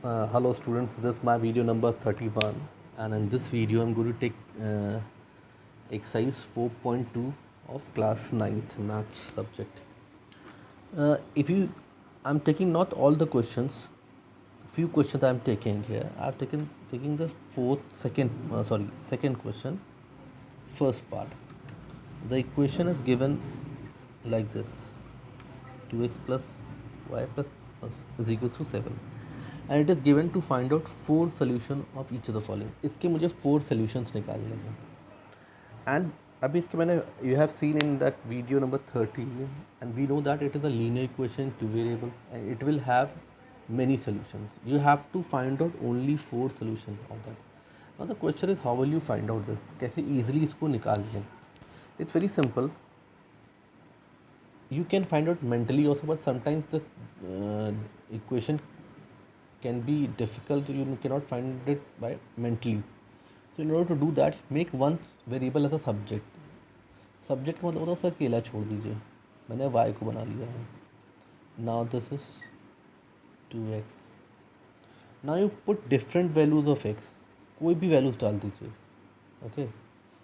Hello students, this is my video number 31, and in this video I'm going to take exercise 4.2 of class 9th maths subject. If you, I'm taking not all the questions, few questions I'm taking here. I've taking the second question, first part. The equation is given like this: 2x plus y plus is equals to 7, and it is given to find out 4 solution of each of the following. इसके मुझे 4 solutions निकालने हैं. And अभी इसके मैंने you have seen in that video number 30, and we know that it is a linear equation, two variable, and it will have many solutions. You have to find out only 4 solutions of that. Now the question is, how will you find out this? कैसे easily इसको निकाल लें? It's very simple. You can find out mentally also, but sometimes the equation can be difficult. You cannot find it by mentally. So in order to do that, make one variable as a subject. Subject मतलब होता है उसे अकेला छोड़ दीजिए. मैंने y को बना लिया है. Now this is 2x. Now you put different values of x. कोई भी values डाल दीजिए. Okay,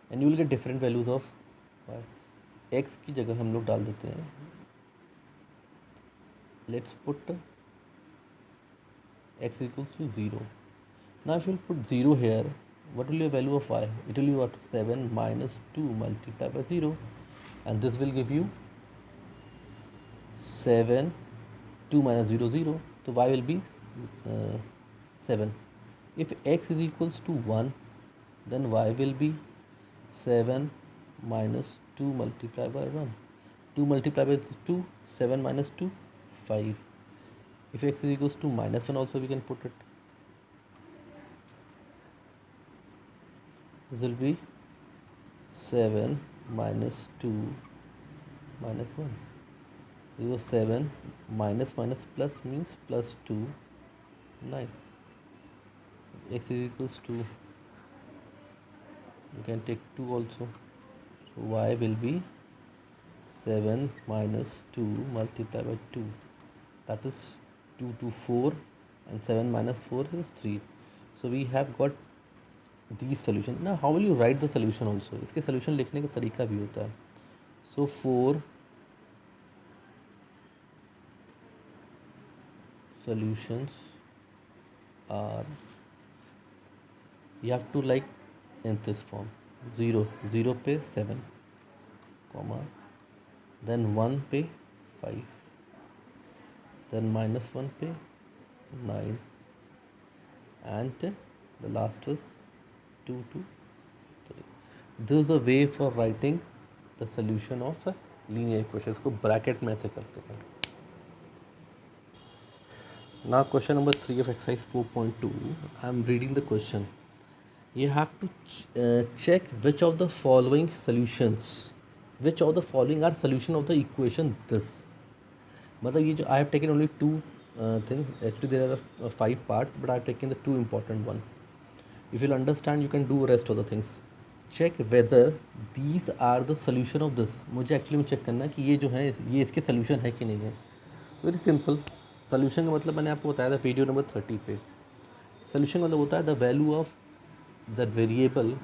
and you will get different values of y. x की जगह हम लोग डाल देते हैं. Let's put x equals to 0. Now if you put 0 here, what will be the value of y? It will be what? 7 minus 2 multiplied by 0, and this will give you 7. 2 minus 0, 0. So y will be 7. If x is equals to 1, then y will be 7 minus 2 multiplied by 1. 2 multiplied by 2, 7 minus 2, 5. If x is equals to minus 1 also we can put it. This will be 7 minus 2 minus 1. This was 7 minus plus means plus 2, 9. X is equals to, you can take 2 also. So y will be 7 minus 2 multiplied by 2. That is 2 to 4, and 7 minus 4 is 3. So we have got these solutions. Now how will you write the solution also? इसके solution लिखने का तरीका भी होता है. So 4 solutions are, you have to like in this form: 0 पे 7, comma, then 1 पे 5, then minus 1 पे 9, and the last is 2 to 3. This is the way for writing the solution of a linear equation. इसको bracket में ऐसे करते हैं. Now question number 3 of exercise 4.2. I am reading the question. You have to check which of the following are solution of the equation this. मतलब ये जो I have taken only 2 things. Actually there are 5 parts, but I have taken the 2 important one. If you'll understand, you can do rest of the things. Check whether these are the solution of this. मुझे actually में check करना है कि ये जो है ये इसके सोल्यूशन है कि नहीं है. Very simple. सोल्यूशन का मतलब मैंने आपको बताया था वीडियो नंबर 30 पे. सोल्यूशन का मतलब होता है the value of the variable,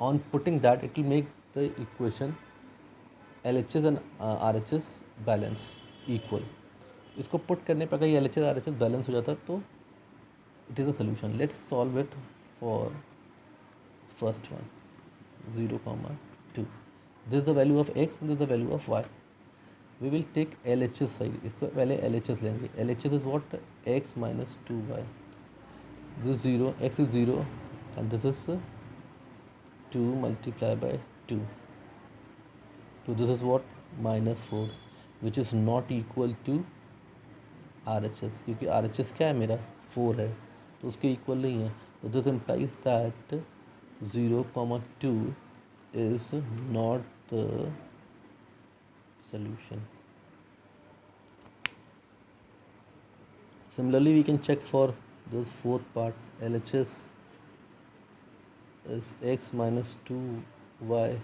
on putting that it will make the equation LHS and RHS balance equal. इसको पुट करने पर अगर ये LHS RHS बैलेंस हो जाता है तो it is a solution. Let's solve it for first one, 0, 2. This is the value of x, this is the value of y. We will take LHS side. इसको पहले LHS लेंगे. LHS is what? x minus 2y. This is 0, x is 0, and this is 2 multiplied by 2. So this is what? Minus 4, which is not equal to RHS, क्योंकि RHS क्या है मेरा? 4 है, तो उसके इक्वल नहीं है. तो this implies that 0, 2 is not the solution. Similarly, we can check for this fourth part. LHS is x minus 2y.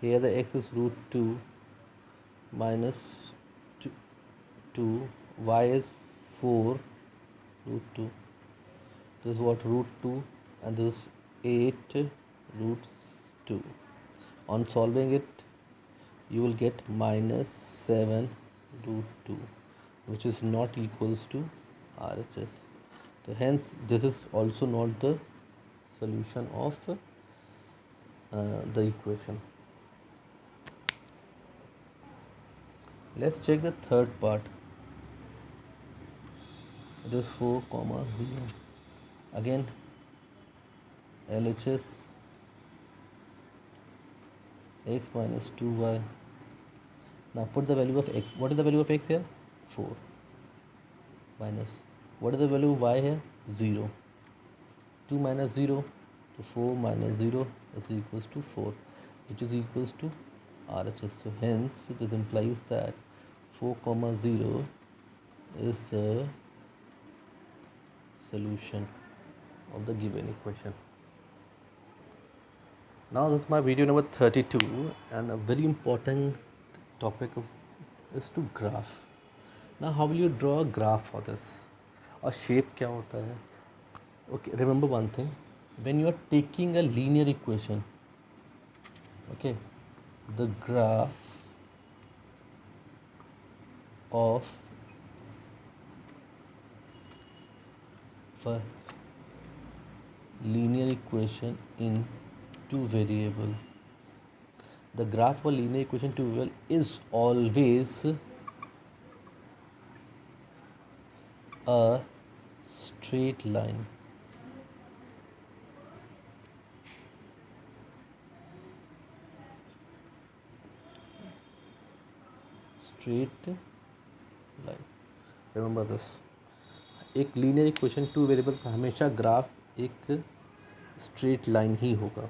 Here the x is root 2 minus 2, y is 4, root 2. This is what, root 2, and this is 8 root 2. On solving it, you will get minus 7 root 2, which is not equals to RHS. So hence this is also not the solution of the equation. Let's check the third part. It is 4 comma 0. Again LHS x minus 2y. Now put the value of x. What is the value of x here? 4. Minus, what is the value of y here? 0. 2 minus 0, so 4 minus 0 is equals to 4, which is equals to RHS. So hence it implies that 4 comma 0 is the solution of the given equation. Now this is my video number 32, and a very important topic is to graph. Now how will you draw a graph for this? A shape क्या होता है? Okay, remember one thing, when you are taking a linear equation, okay, the graph of a linear equation in two variable, the graph of a linear equation two variable is always a straight line. Straight line. Remember this. एक linear equation two variable का हमेशा graph एक straight line ही होगा.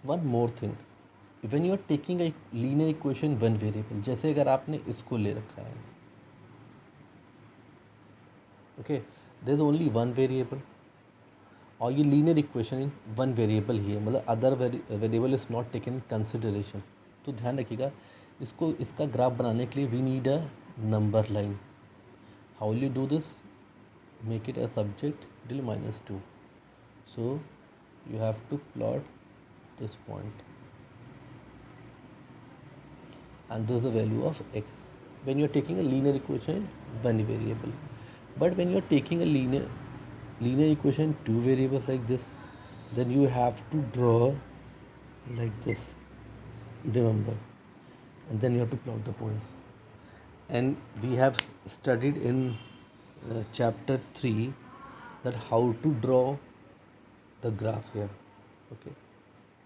One more thing, when you are taking a linear equation one variable, जैसे अगर आपने इसको ले रखा है, okay, there is only one variable, और ये linear equation in one variable ही है, मतलब other variable is not taken in consideration. तो ध्यान रखिएगा, इसको इसका ग्राफ बनाने के लिए we need a number line. How will you do this? Make it a subject till -2. So you have to plot this point, and this is the value of x when you are taking a linear equation one variable. But when you are taking a linear equation two variables like this, then you have to draw like this, remember, and then you have to plot the points. And we have studied in chapter 3 that how to draw the graph here, okay.